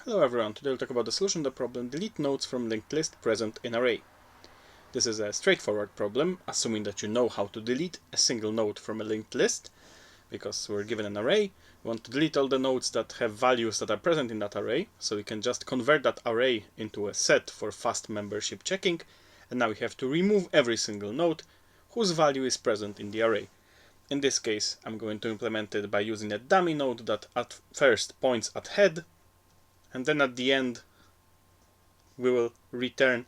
Hello everyone, today we'll talk about the solution to the problem delete nodes from linked list present in array. This is a straightforward problem, assuming that you know how to delete a single node from a linked list, because we're given an array. We want to delete all the nodes that have values that are present in that array, so we can just convert that array into a set for fast membership checking, and now we have to remove every single node whose value is present in the array. In this case, I'm going to implement it by using a dummy node that at first points at head, and then at the end we will return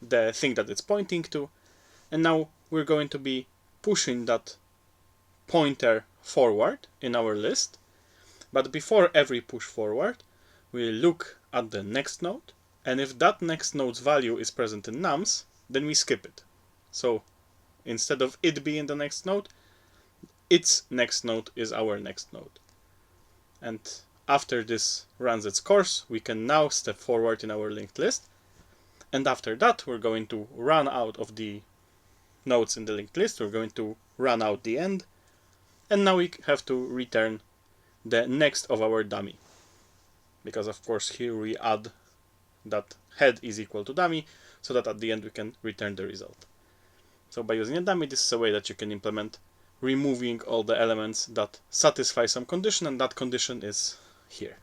the thing that it's pointing to. And now we're going to be pushing that pointer forward in our list. But before every push forward, we look at the next node, and if that next node's value is present in nums, then we skip it. So instead of it being the next node, its next node is our next node. And after this runs its course, we can now step forward in our linked list. And after that, we're going to run out of the nodes in the linked list. We're going to run out the end. And now we have to return the next of our dummy. Because of course here we add that head is equal to dummy, so that at the end we can return the result. So by using a dummy, this is a way that you can implement removing all the elements that satisfy some condition, and that condition is here.